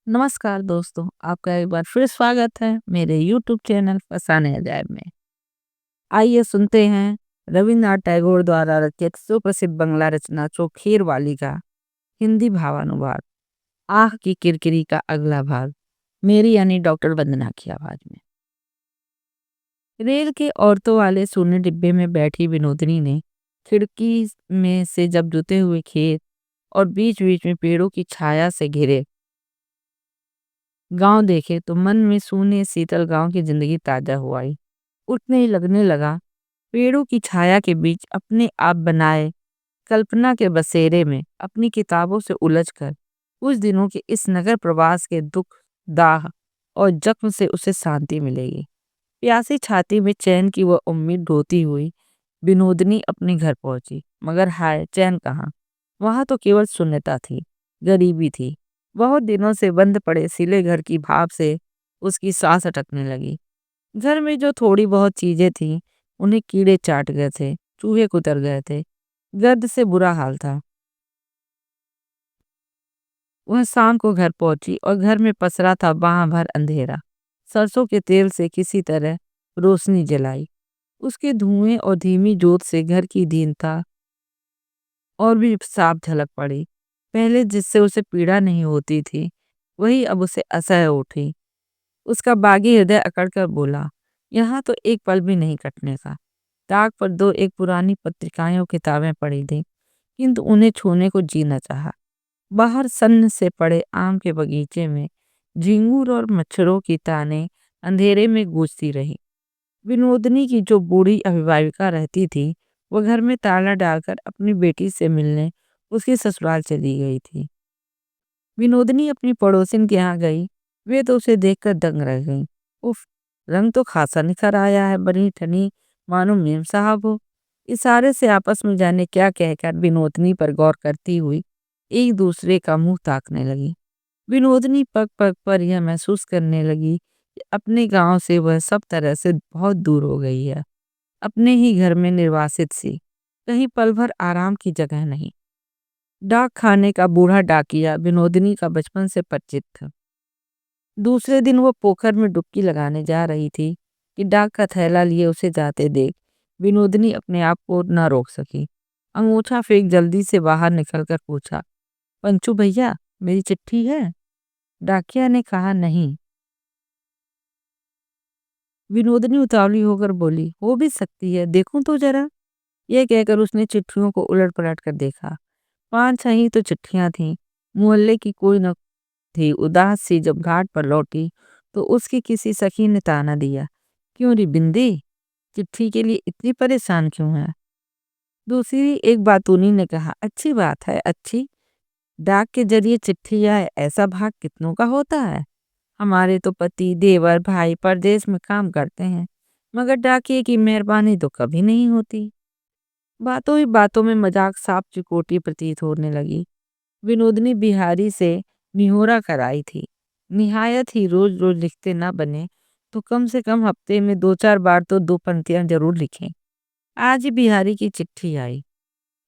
नमस्कार दोस्तों, आपका एक बार फिर स्वागत है मेरे यूट्यूब चैनल फसाने अजायब में। आइए सुनते हैं रविन्द्रनाथ टैगोर द्वारा रचित सुप्रसिद्ध बंगला रचना चौखेर वाली का हिंदी भावानुवाद आह की किरकिरी का अगला भाग मेरी यानी डॉक्टर वंदना की आवाज में। रेल के औरतों वाले सोने डिब्बे में बैठी विनोदिनी ने खिड़की में से जब जुते हुए खेत और बीच बीच में पेड़ों की छाया से घिरे गांव देखे तो मन में सूने शीतल गांव की जिंदगी ताजा हो आई। उठने ही लगने लगा पेड़ों की छाया के बीच अपने आप बनाए कल्पना के बसेरे में अपनी किताबों से उलझकर कुछ दिनों के इस नगर प्रवास के दुख दाह और जख्म से उसे शांति मिलेगी। प्यासी छाती में चैन की वह उम्मीद ढोती हुई विनोदनी अपने घर पहुंची, मगर हाय चैन कहाँ। वहां तो केवल शून्यता थी, गरीबी थी। बहुत दिनों से बंद पड़े सिले घर की भाप से उसकी सांस अटकने लगी। घर में जो थोड़ी बहुत चीजें थीं उन्हें कीड़े चाट गए थे, चूहे कुतर गए थे, गर्द से बुरा हाल था। वह शाम को घर पहुंची और घर में पसरा था बाह भर अंधेरा। सरसों के तेल से किसी तरह रोशनी जलाई, उसके धुएं और धीमी जोत से घर की दीनता और भी साफ झलक पड़ी। पहले जिससे उसे पीड़ा नहीं होती थी वही अब उसे असह्य उठी। उसका बागी हृदय अकड़कर बोला, यहाँ तो एक पल भी नहीं कटने का। ताक पर दो एक पुरानी पत्रिकाएं और किताबें पड़ी थी, किंतु उन्हें छूने को जी न चाहा। बाहर सन्न से पड़े आम के बगीचे में झिंगुर और मच्छरों की ताने अंधेरे में गूंजती रही। विनोदनी की जो बूढ़ी अभिभाविका रहती थी वह घर में ताला डालकर अपनी बेटी से मिलने उसकी ससुराल चली गई थी। विनोदनी अपनी पड़ोसिन के यहाँ गई, वे तो उसे देखकर दंग रह गईं। उफ, रंग तो खासा निखर आया है, बनी ठनी मानो मेम साहब हो। इशारे से आपस में जाने क्या कहकर विनोदनी पर गौर करती हुई एक दूसरे का मुंह ताकने लगी। विनोदनी पग पग पर यह महसूस करने लगी कि अपने गांव से वह सब तरह से बहुत दूर हो गई है। अपने ही घर में निर्वासित सी, कहीं पल भर आराम की जगह नहीं। डाक खाने का बूढ़ा डाकिया विनोदिनी का बचपन से परिचित था। दूसरे दिन वो पोखर में डुबकी लगाने जा रही थी कि डाक का थैला लिए उसे जाते देख विनोदिनी अपने आप को न रोक सकी। अंगूठा फेंक जल्दी से बाहर निकलकर पूछा, पंचू भैया मेरी चिट्ठी है? डाकिया ने कहा, नहीं। विनोदिनी उतावली होकर बोली, हो भी सकती है, देखूं तो जरा। यह कहकर उसने चिट्ठियों को उलट पलट कर देखा। 5-6 ही तो चिट्ठियां थीं। मोहल्ले की कोई न थी। उदास सी जब घाट पर लौटी तो उसकी किसी सखी ने ताना दिया, क्यों री बिंदी, चिट्ठी के लिए इतनी परेशान क्यों है? दूसरी एक बातूनी ने कहा, अच्छी बात है, अच्छी। डाक के जरिए चिट्ठी आए ऐसा भाग कितनों का होता है। हमारे तो पति देवर भाई परदेश में काम करते हैं, मगर डाकिए की मेहरबानी तो कभी नहीं होती। बातों ही बातों में मजाक साफ चिकोटी प्रतीत होने लगी। विनोदनी बिहारी से निहोरा कराई थी, निहायत ही रोज रोज लिखते ना बने तो कम से कम हफ्ते में 2-4 बार तो 2 पंक्तियां जरूर लिखें। आज ही बिहारी की चिट्ठी आई।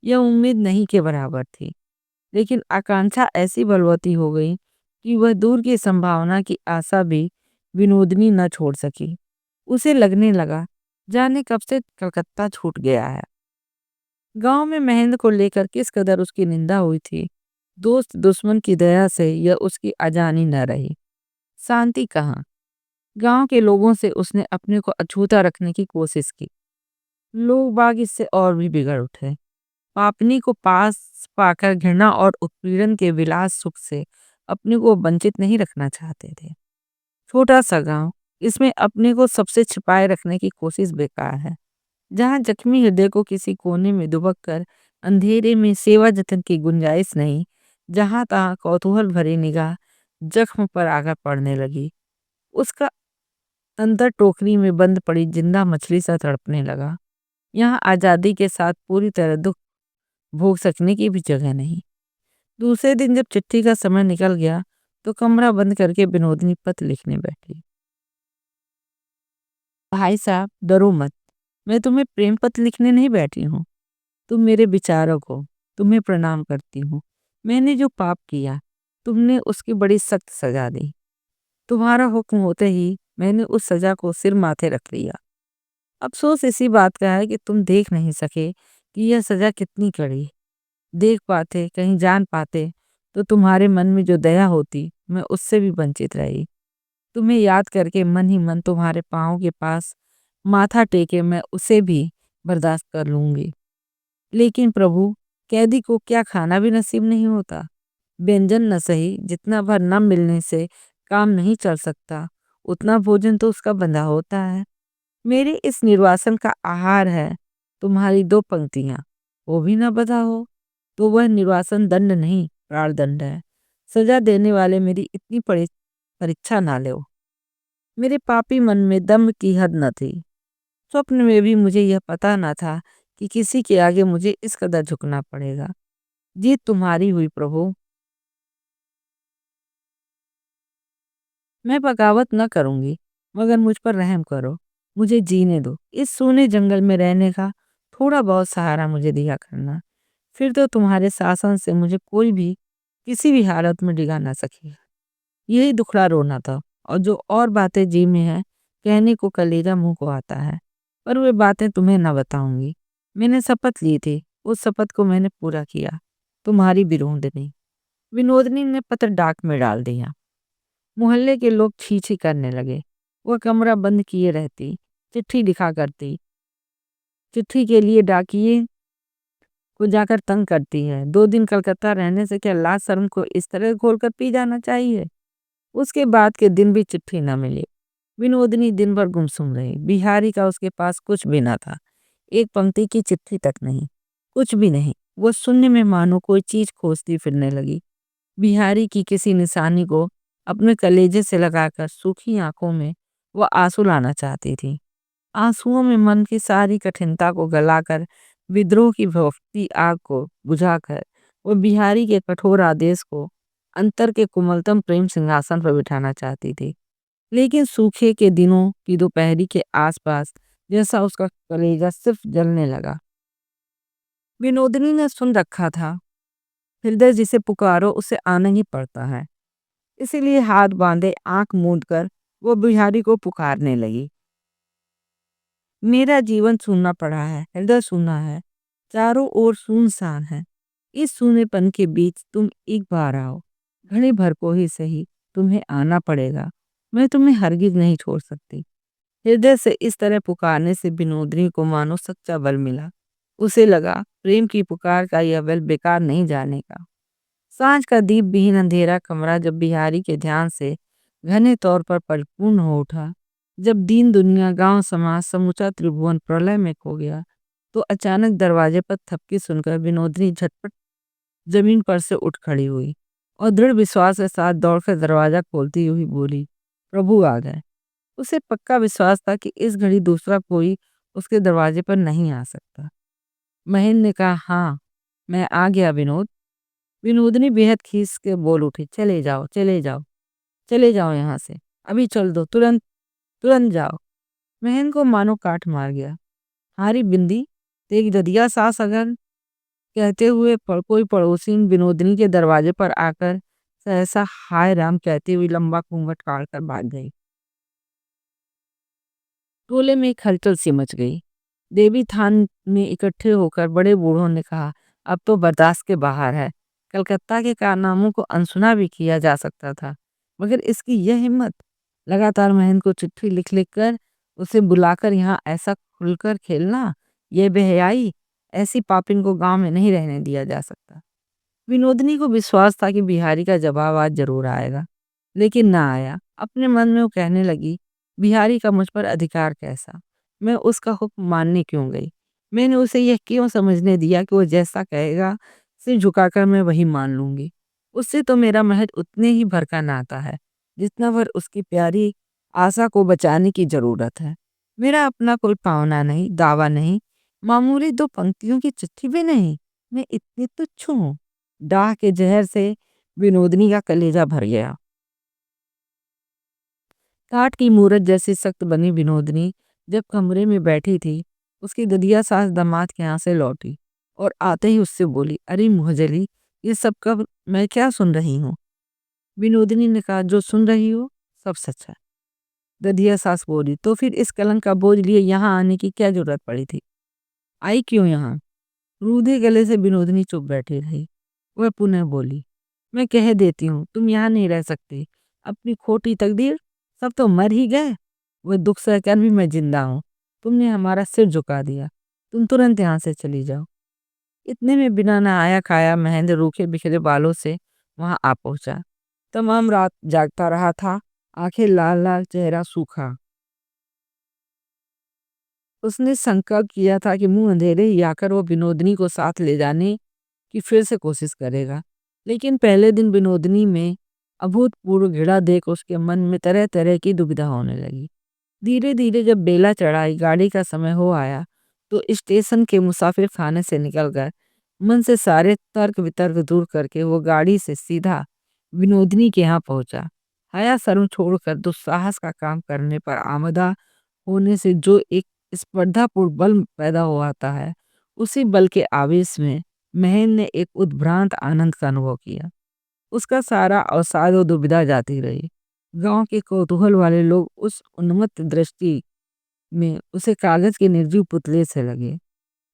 यह उम्मीद नहीं के बराबर थी, लेकिन आकांक्षा ऐसी बलवती हो गई कि वह दूर की संभावना की आशा भी विनोदनी न छोड़ सकी। उसे लगने लगा जाने कब से कलकत्ता छूट गया है। गांव में महेंद्र को लेकर किस कदर उसकी निंदा हुई थी, दोस्त दुश्मन की दया से यह उसकी अजानी न रही। शांति कहाँ, गांव के लोगों से उसने अपने को अछूता रखने की कोशिश की। लोग बाग इससे और भी बिगड़ उठे। पापनी को पास पाकर घृणा और उत्पीड़न के विलास सुख से अपने को वंचित नहीं रखना चाहते थे। छोटा सा गांव, इसमें अपने को सबसे छिपाए रखने की कोशिश बेकार है। जहां जख्मी हृदय को किसी कोने में दुबक कर अंधेरे में सेवा जतन की गुंजाइश नहीं, जहां तहां कौतूहल भरी निगाह जख्म पर आकर पड़ने लगी, उसका अंदर टोकरी में बंद पड़ी जिंदा मछली सा तड़पने लगा। यहाँ आजादी के साथ पूरी तरह दुख भोग सकने की भी जगह नहीं। दूसरे दिन जब चिट्ठी का समय निकल गया तो कमरा बंद करके विनोदनी पत्र लिखने बैठी। भाई साहब डरो मत, मैं तुम्हें प्रेम पत्र लिखने नहीं बैठी हूँ। तुम मेरे विचारक हो, तुम्हें प्रणाम करती हूँ। मैंने जो पाप किया तुमने उसकी बड़ी सख्त सजा दी। तुम्हारा हुक्म होते ही मैंने उस सजा को सिर माथे रख लिया। अफसोस इसी बात का है कि तुम देख नहीं सके कि यह सजा कितनी कड़ी है। देख पाते, कहीं जान पाते, तो तुम्हारे मन में जो दया होती, मैं उससे भी वंचित रही। तुम्हें याद करके मन ही मन तुम्हारे पाँव के पास माथा टेके मैं उसे भी बर्दाश्त कर लूंगी। लेकिन प्रभु, कैदी को क्या खाना भी नसीब नहीं होता? व्यंजन न सही, जितना भर न मिलने से काम नहीं चल सकता, उतना भोजन तो उसका बंधा होता है। मेरे इस निर्वासन का आहार है तुम्हारी 2 पंक्तियां, वो भी न बधा हो तो वह निर्वासन दंड नहीं, प्राणदंड है। सजा देने वाले मेरी इतनी परीक्षा ना लो। मेरे पापी मन में दम्भ की हद न थी। स्वप्न में भी मुझे यह पता न था कि किसी के आगे मुझे इस कदर झुकना पड़ेगा। जीत तुम्हारी हुई प्रभु। मैं बगावत न करूंगी, मगर मुझ पर रहम करो। मुझे जीने दो। इस सूने जंगल में रहने का थोड़ा बहुत सहारा मुझे दिया करना। फिर तो तुम्हारे शासन से मुझे कोई भी किसी भी हालत में डिगा ना सकेगा। यही दुखड़ा रोना था। और जो और बातें जी में है, कहने को कलेजा मुंह को आता है, पर वे बातें तुम्हें न बताऊंगी। मैंने शपथ ली थी, उस शपथ को मैंने पूरा किया। तुम्हारी विनोदनी। विनोदनी ने पत्र डाक में डाल दिया। मोहल्ले के लोग छी छी करने लगे। वह कमरा बंद किए रहती, चिट्ठी लिखा करती। चिट्ठी के लिए डाकिए को जाकर तंग करती है। 2 दिन कलकत्ता रहने से क्या लाज शर्म को इस तरह घोल कर पी जाना चाहिए? उसके बाद के दिन भी चिट्ठी न मिली। विनोदनी दिन भर गुमसुम रही। बिहारी का उसके पास कुछ भी न था। एक पंक्ति की चिट्ठी तक नहीं, कुछ भी नहीं। वो शून्य में मानो कोई चीज खोजती फिरने लगी। बिहारी की किसी निशानी को अपने कलेजे से लगाकर सूखी आंखों में वह आंसू लाना चाहती थी। आंसुओं में मन की सारी कठिनता को गलाकर, विद्रोह की भक्ति आग को बुझाकर, वो बिहारी के कठोर आदेश को अंतर के कोमलतम प्रेम सिंहासन पर बिठाना चाहती थी। लेकिन सूखे के दिनों की दोपहरी के आसपास जैसा उसका कलेजा सिर्फ जलने लगा। विनोदिनी ने सुन रखा था, हृदय जिसे पुकारो उसे आना ही पड़ता है। इसीलिए हाथ बांधे आंख मूंद कर वो बिहारी को पुकारने लगी। मेरा जीवन सूना पड़ा है, हृदय सूना है, चारों ओर सुनसान है। इस सूनेपन के बीच तुम एक बार आओ, घड़ी भर को ही सही, तुम्हें आना पड़ेगा। मैं तुम्हें हरगिज नहीं छोड़ सकती। हृदय से इस तरह पुकारने से विनोदिनी को मानो सच्चा बल मिला। उसे लगा प्रेम की पुकार का यह बल बेकार नहीं जाने का। सांझ का दीप विहीन अंधेरा कमरा जब बिहारी के ध्यान से घने तौर पर परिपूर्ण हो उठा, जब दीन दुनिया, गांव समाज, समूचा त्रिभुवन प्रलय में खो गया, तो अचानक दरवाजे पर थपकी सुनकर विनोदिनी झटपट जमीन पर से उठ खड़ी हुई और दृढ़ विश्वास के साथ दौड़कर दरवाजा खोलती हुई बोली, प्रभु आ गए। उसे पक्का विश्वास था कि इस घड़ी दूसरा कोई उसके दरवाजे पर नहीं आ सकता। महेंद्र ने कहा, हाँ, मैं आ गया विनोद। विनोदनी बेहद खीस के बोल उठी, चले जाओ, चले जाओ, चले जाओ यहाँ से। अभी चल दो, तुरंत, तुरंत जाओ। महेंद्र को मानो काट मार गया। हारी बिंदी, तेरी ददिया सास अगर, कहते हुए कोई पड़ोसी विनोदनी के दरवाजे पर आकर सहसा हाय राम कहती हुई लंबा घूंघट काट कर भाग गई। टोले में एक हलचल सी मच गई। देवी थान में इकट्ठे होकर बड़े बूढ़ों ने कहा, अब तो बर्दाश्त के बाहर है। कलकत्ता के कारनामों को अनसुना भी किया जा सकता था, मगर इसकी यह हिम्मत। लगातार महेंद्र को चिट्ठी लिख लिख कर उसे बुलाकर यहाँ ऐसा खुलकर खेलना, यह बेहयाई। ऐसी पापिन को गांव में नहीं रहने दिया जा सकता। विनोदनी को विश्वास था कि बिहारी का जवाब आज जरूर आएगा, लेकिन ना आया। अपने मन में वो कहने लगी, बिहारी का मुझ पर अधिकार कैसा? मैं उसका हुक्म मानने क्यों गई? मैंने उसे यह क्यों समझने दिया कि वो जैसा कहेगा सिर झुकाकर मैं वही मान लूंगी। उससे तो मेरा महज उतने ही भर का नाता है जितना भर उसकी प्यारी आशा को बचाने की जरूरत है। मेरा अपना कोई पावना नहीं, दावा नहीं, मामूली 2 पंक्तियों की चिट्ठी भी नहीं। मैं इतनी तुच्छ हूँ। डाह के जहर से विनोदनी का कलेजा भर गया। काठ की मूरत जैसी सख्त बनी विनोदनी जब कमरे में बैठी थी, उसकी ददिया सास दामाद के यहाँ से लौटी और आते ही उससे बोली, अरे मुहजली, ये सब कब मैं क्या सुन रही हूँ? विनोदिनी ने कहा, जो सुन रही हो सब सच है। दधिया सास बोली, तो फिर इस कलंक का बोझ लिए यहाँ आने की क्या जरूरत पड़ी थी? आई क्यों यहाँ? रूधे गले से विनोदिनी चुप बैठी रही। वह पुनः बोली, मैं कह देती हूँ तुम यहाँ नहीं रह सकती। अपनी खोटी तकदीर, सब तो मर ही गए। वह दुख सहकर भी मैं जिंदा हूँ। तुमने हमारा सिर झुका दिया। तुम तुरंत यहाँ से चली जाओ। इतने में बिना नहाया खाया महेंद्र रूखे बिखरे बालों से वहां आ पहुंचा। तमाम रात जागता रहा था, आंखें लाल लाल, चेहरा सूखा। उसने संकल्प किया था कि मुंह अंधेरे ही आकर वो विनोदनी को साथ ले जाने की फिर से कोशिश करेगा। लेकिन पहले दिन विनोदनी में अभूतपूर्व घृणा देख उसके मन में तरह तरह की दुविधा होने लगी। धीरे धीरे जब बेला चढ़ाई, गाड़ी का समय हो आया, तो स्टेशन के मुसाफिर खाने से निकलकर मन से सारे तर्क वितर्क दूर करके वो गाड़ी से सीधा विनोदनी के यहाँ पहुंचा। हया शर्म छोड़कर दुस्साहस का काम करने पर आमदा होने से जो एक स्पर्धापूर्ण बल पैदा हुआता है, उसी बल के आवेश में महन ने एक उद्भ्रांत आनंद का अनुभव किया। उसका सारा अवसाद और दुविधा जाती रही। गांव के कौतूहल वाले लोग उस उन्मत्त दृष्टि में उसे कागज के निर्जीव पुतले से लगे।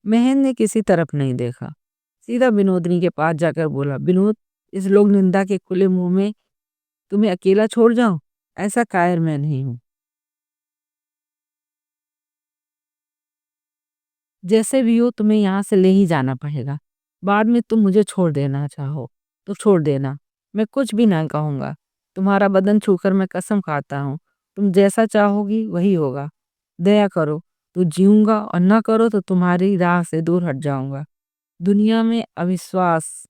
महन ने किसी तरफ नहीं देखा, सीधा विनोदनी के पास जाकर बोला, विनोद, इस लोक निंदा के खुले मुंह में तुम्हें अकेला छोड़ जाऊं? ऐसा कायर मैं नहीं हूं। जैसे भी हो तुम्हें यहाँ से ले ही जाना पड़ेगा। बाद में तुम मुझे छोड़ देना चाहो तो छोड़ देना, मैं कुछ भी ना कहूँगा। तुम्हारा बदन छूकर मैं कसम खाता हूँ, तुम जैसा चाहोगी वही होगा। दया करो तो जीऊँगा और ना करो तो तुम्हारी राह से दूर हट जाऊँगा। दुनिया में अविश्वास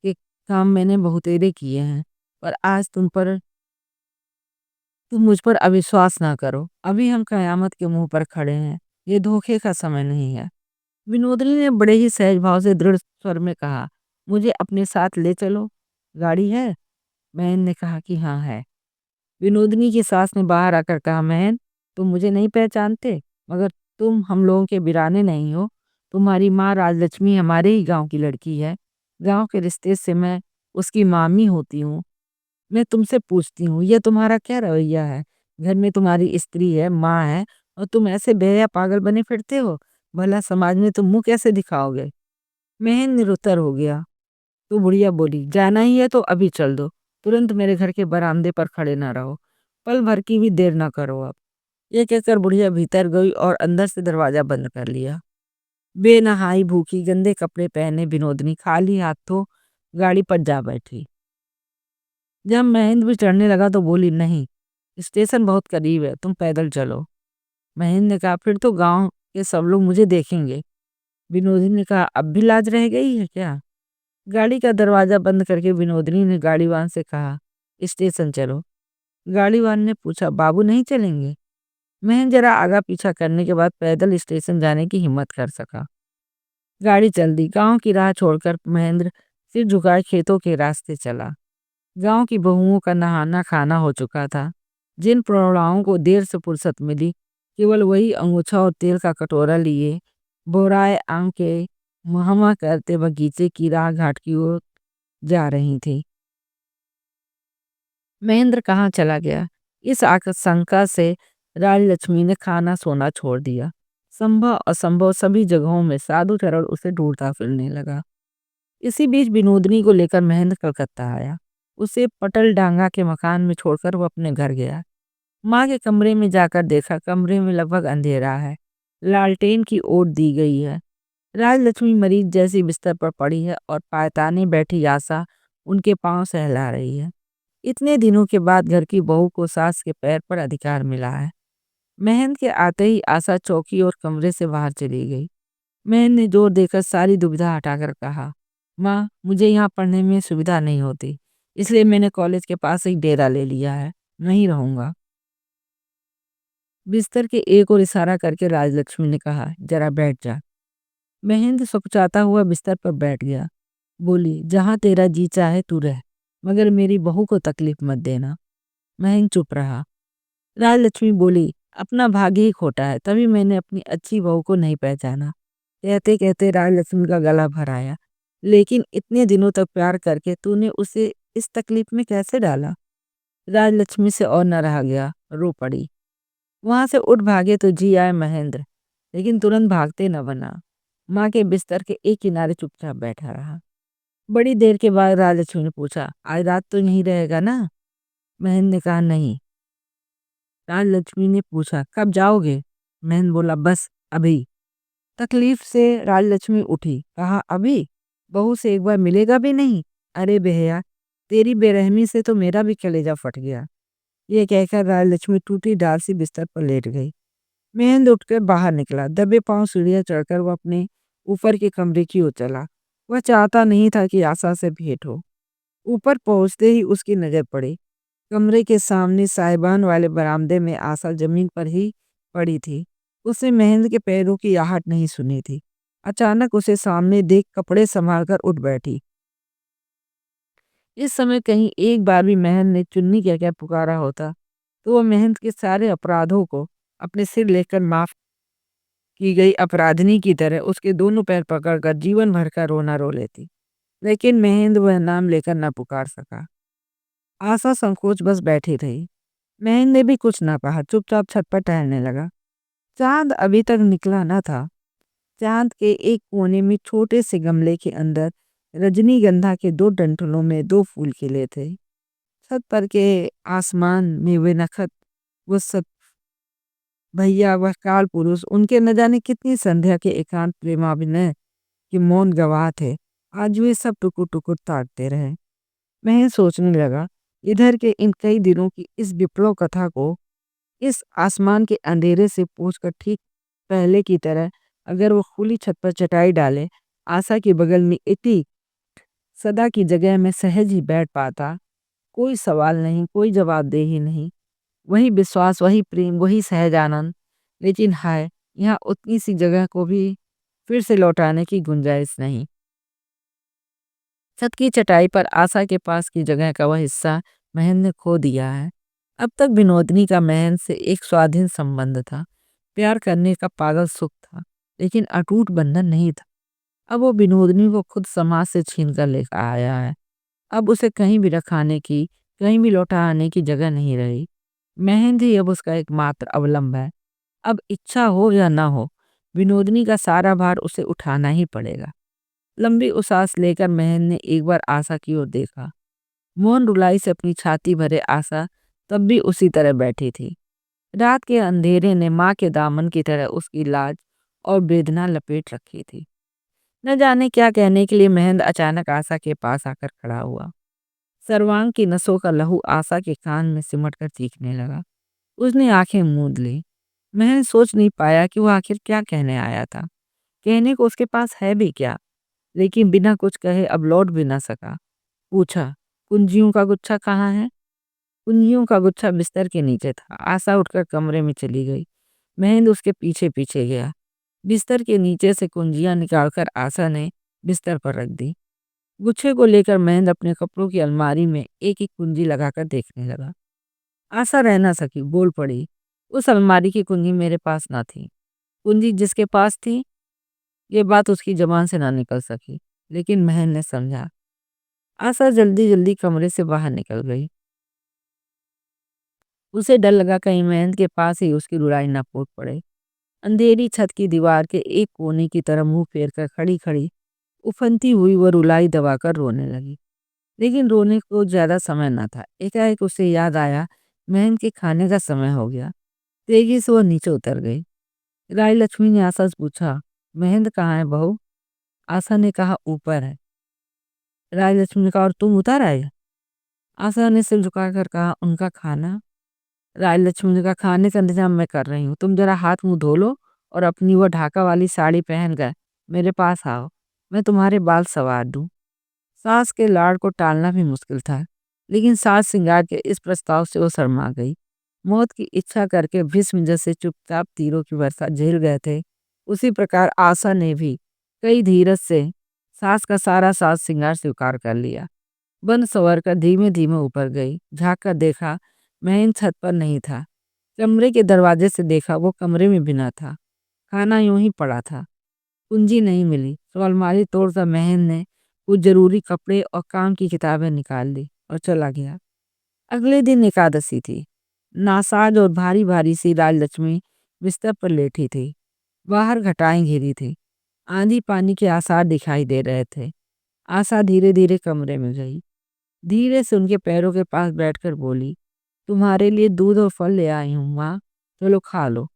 के काम मैंने बहुतेरे किए हैं, पर आज तुम मुझ पर अविश्वास ना करो। अभी हम कयामत के मुंह पर खड़े हैं, ये धोखे का समय नहीं है। विनोदनी ने बड़े ही सहज भाव से दृढ़ स्वर में कहा, मुझे अपने साथ ले चलो। गाड़ी है? महन ने कहा कि हाँ है। विनोदनी की सास ने बाहर आकर कहा, महन, तुम मुझे नहीं पहचानते, मगर तुम हम लोगों के बिराने नहीं हो। तुम्हारी माँ राजलक्ष्मी हमारे ही गांव की लड़की है। गांव के रिश्ते से मैं उसकी मामी होती हूँ। मैं तुमसे पूछती हूँ, ये तुम्हारा क्या रवैया है? घर में तुम्हारी स्त्री है, माँ है, और तुम ऐसे बेहया पागल बने फिरते हो। भला समाज में तुम मुंह कैसे दिखाओगे? महन निरुत्तर हो गया। तो बुढ़िया बोली, जाना ही है तो अभी चल दो। तुरंत मेरे घर के बरामदे पर खड़े ना रहो। पल भर की भी देर ना करो अब। ये कहकर बुढ़िया भीतर गई और अंदर से दरवाजा बंद कर लिया। बेनहाई भूखी, गंदे कपड़े पहने विनोदनी खाली हाथों गाड़ी पर जा बैठी। जब महेंद्र भी चढ़ने लगा तो बोली, नहीं, स्टेशन बहुत करीब है, तुम पैदल चलो। महेंद्र ने कहा, फिर तो गांव के सब लोग मुझे देखेंगे। विनोदिनी ने कहा, अब भी लाज रह गई है क्या? गाड़ी का दरवाजा बंद करके विनोदिनी ने गाड़ीवान से कहा, स्टेशन चलो। गाड़ीवान ने पूछा, बाबू नहीं चलेंगे? महेंद्र जरा आगा पीछा करने के बाद पैदल स्टेशन जाने की हिम्मत कर सका। गाड़ी चल दी। गांव की राह छोड़कर महेंद्र सिर झुकाए खेतों के रास्ते चला। गांव की बहुओं का नहाना खाना हो चुका था। जिन प्रौढ़ाओं को देर से फुर्सत मिली, केवल वही अंगूछा और तेल का कटोरा लिए बोराए आम के महमा करते बगीचे की राह घाट की ओर जा रही थी। महेंद्र कहाँ चला गया, इस आशंका से राजलक्ष्मी ने खाना सोना छोड़ दिया। संभव असंभव सभी जगहों में साधुचरण उसे ढूंढता फिरने लगा। इसी बीच विनोदनी को लेकर महेंद्र कलकत्ता आया। उसे पटल डांगा के मकान में छोड़कर वो अपने घर गया। माँ के कमरे में जाकर देखा, कमरे में लगभग अंधेरा है, लालटेन की ओट दी गई है। राजलक्ष्मी मरीज जैसी बिस्तर पर पड़ी है और पायताने बैठी आशा उनके पांव सहला रही है। इतने दिनों के बाद घर की बहू को सास के पैर पर अधिकार मिला है। महन के आते ही आशा चौकी और कमरे से बाहर चली गई। महन ने जोर देकर सारी दुविधा हटाकर कहा, माँ, मुझे यहाँ पढ़ने में सुविधा नहीं होती, इसलिए मैंने कॉलेज के पास ही डेरा ले लिया है, वहीं रहूंगा। बिस्तर के एक और इशारा करके राजलक्ष्मी ने कहा, जरा बैठ जा। महेंद्र सकुचाता हुआ बिस्तर पर बैठ गया। बोली, जहाँ तेरा जी चाहे तू रह, मगर मेरी बहू को तकलीफ मत देना। महेंद्र चुप रहा। राजलक्ष्मी बोली, अपना भाग्य ही खोटा है, तभी मैंने अपनी अच्छी बहू को नहीं पहचाना। कहते कहते राजलक्ष्मी का गला भर आया। लेकिन इतने दिनों तक प्यार करके तूने उसे इस तकलीफ में कैसे डाला। राजलक्ष्मी से और न रहा गया, रो पड़ी। वहां से उठ भागे तो जी आए महेंद्र, लेकिन तुरंत भागते न बना। माँ के बिस्तर के एक किनारे चुपचाप बैठा रहा। बड़ी देर के बाद राजलक्ष्मी ने पूछा, आज रात तो नहीं रहेगा ना। महेंद्र ने कहा, नहीं। राजलक्ष्मी ने पूछा, कब जाओगे। महेंद्र बोला, बस अभी। तकलीफ से राजलक्ष्मी उठी, कहा, अभी बहू से एक बार मिलेगा भी नहीं। अरे बेहया, तेरी बेरहमी से तो मेरा भी कलेजा फट गया। ये कहकर राजलक्ष्मी टूटी डाल सी बिस्तर पर लेट गई। महेंद्र उठकर बाहर निकला। दबे पांव सीढ़ियां चढ़कर वो अपने ऊपर के कमरे की ओर चला। वह चाहता नहीं था कि आशा से भेंट हो। ऊपर पहुंचते ही उसकी नजर पड़ी। कमरे के सामने साहिबान वाले बरामदे में आशा जमीन पर ही पड़ी थी। उसने महेंद्र के पैरों की आहट नहीं सुनी थी। अचानक उसे सामने देख कपड़े संभालकर उठ बैठी। इस समय कहीं एक बार भी महेंद्र ने चुन्नी क्या क्या पुकारा होता तो वह महेंद्र के सारे अपराधों को अपने सिर लेकर माफ की गई अपराधिनी की तरह उसके दोनों पैर पकड़कर जीवन भर का रोना रो लेती। लेकिन महेंद्र वह नाम लेकर न पुकार सका। आशा संकोच बस बैठी रही। महेंद्र ने भी कुछ ना कहा, चुपचाप छत पर टहलने लगा। चांद अभी तक निकला न था। चांद के एक कोने में छोटे से गमले के अंदर रजनीगंधा के दो डंठलों में दो फूल खिले थे। छत पर के आसमान में वे नखत, वो सब भैया, वह काल पुरुष, उनके न जाने कितनी संध्या के एकांत प्रेमाभिनय के मौन गवाह थे। आज वे सब टुकुर टुकुर ताकते रहे। मैं सोचने लगा, इधर के इन कई दिनों की इस विप्लव कथा को इस आसमान के अंधेरे से पूछकर ठीक पहले की तरह अगर वो खुली छत पर चटाई डाले, आशा के बगल में इति सदा की जगह में सहज ही बैठ पाता। कोई सवाल नहीं, कोई जवाबदेही नहीं, वही विश्वास, वही प्रेम, वही सहज आनंद। लेकिन हाय, यहाँ उतनी सी जगह को भी फिर से लौटाने की गुंजाइश नहीं। छत की चटाई पर आशा के पास की जगह का वह हिस्सा महेंद्र ने खो दिया है। अब तक विनोदनी का महेंद्र से एक स्वाधीन संबंध था, प्यार करने का पागल सुख था, लेकिन अटूट बंधन नहीं था। अब वो विनोदनी को खुद समाज से छीन कर लेकर आया है। अब उसे कहीं भी रखाने की, कहीं भी लौटा आने की जगह नहीं रही। महेंद्र ही अब उसका एकमात्र अवलंब है। अब इच्छा हो या ना हो, विनोदनी का सारा भार उसे उठाना ही पड़ेगा। लंबी उसास लेकर महेंद्र ने एक बार आशा की ओर देखा। मौन रुलाई से अपनी छाती भरे आशा तब भी उसी तरह बैठी थी। रात के अंधेरे ने माँ के दामन की तरह उसकी लाज और वेदना लपेट रखी थी। न जाने क्या कहने के लिए महेंद्र अचानक आशा के पास आकर खड़ा हुआ। सर्वांग की नसों का लहू आशा के कान में सिमटकर चीखने लगा। उसने आंखें मूंद ली। महेंद्र सोच नहीं पाया कि वह आखिर क्या कहने आया था। कहने को उसके पास है भी क्या, लेकिन बिना कुछ कहे अब लौट भी ना सका। पूछा, कुंजियों का गुच्छा कहाँ है। कुंजियों का गुच्छा बिस्तर के नीचे था। आशा उठकर कमरे में चली गई। महेंद्र उसके पीछे पीछे गया। बिस्तर के नीचे से कुंजियां निकालकर आशा ने बिस्तर पर रख दी। गुच्छे को लेकर महेंद्र अपने कपड़ों की अलमारी में एक एक कुंजी लगाकर देखने लगा। आशा रह ना सकी, बोल पड़ी, उस अलमारी की कुंजी मेरे पास ना थी। कुंजी जिसके पास थी, ये बात उसकी जबान से ना निकल सकी, लेकिन महेंद्र ने समझा। आशा जल्दी जल्दी कमरे से बाहर निकल गई। उसे डर लगा कहीं महेंद्र के पास ही उसकी रुलाई ना फूट पड़े। अंधेरी छत की दीवार के एक कोने की तरफ मुंह फेर कर खड़ी खड़ी उफनती हुई वह रुलाई दबाकर रोने लगी। लेकिन रोने को ज्यादा समय न था। एकाएक उसे याद आया, महेंद्र के खाने का समय हो गया। तेजी से वह नीचे उतर गई। राय लक्ष्मी ने आशा से पूछा, महेंद्र कहाँ है बहू। आशा ने कहा, ऊपर है। राय लक्ष्मी ने कहा, और तुम उतर आए। आशा ने सिर झुकाकर कहा, उनका खाना। राय लक्ष्मी ने कहा, खाने का इंतजाम मैं कर रही हूँ, तुम जरा हाथ मुंह धो लो और अपनी वह ढाका वाली साड़ी पहन कर मेरे पास आओ, मैं तुम्हारे बाल संवार दूं। सास के लाड़ को टालना भी मुश्किल था, लेकिन सास सिंगार के इस प्रस्ताव से वो शर्मा गई। मौत की इच्छा करके भीष्म जैसे चुपचाप तीरों की वर्षा झेल गए थे, उसी प्रकार आशा ने भी कई धीरज से सास का सारा साज सिंगार स्वीकार कर लिया। बन सवर कर धीमे धीमे ऊपर गई। झाँक कर देखा, महेंद्र छत पर नहीं था। कमरे के दरवाजे से देखा, वो कमरे में भी न था। खाना यूं ही पड़ा था। कुंजी नहीं मिली तो अलमारी तोड़कर महेंद्र ने कुछ जरूरी कपड़े और काम की किताबें निकाल ली। और चला गया। अगले दिन एकादशी थी। नासाज और भारी भारी सी राजलक्ष्मी बिस्तर पर लेटी थी। बाहर घटाएं घिरी थी। आंधी पानी के आसार दिखाई दे रहे थे। आशा धीरे धीरे कमरे में गई। धीरे से उनके पैरों के पास बैठकर बोली, तुम्हारे लिए दूध और फल ले आई हूँ माँ, चलो खा लो।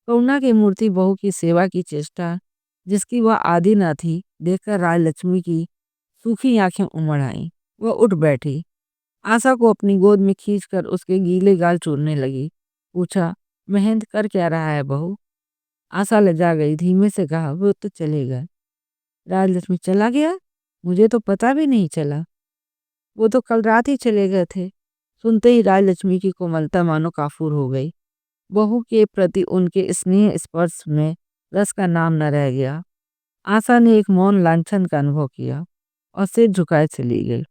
करुणा की मूर्ति बहू की सेवा की चेष्टा, जिसकी वह आदि न थी, देखकर राजलक्ष्मी की सूखी आंखें उमड़ आईं। वह उठ बैठी। आशा को अपनी गोद में खींचकर उसके गीले गाल चूरने लगी। पूछा, महेंद्र कर क्या रहा है बहू? आशा लजा गई, धीमे से कहा, वो तो चले गए। राजलक्ष्मी, चला गया? मुझे तो पता भी नहीं चला। वो तो कल रात ही चले गए थे। सुनते ही राजलक्ष्मी की कोमलता मानो काफूर हो गई। बहू के प्रति उनके स्नेह स्पर्श में रस का नाम न रह गया। आशा ने एक मौन लांछन का अनुभव किया और सिर झुकाए चली गई।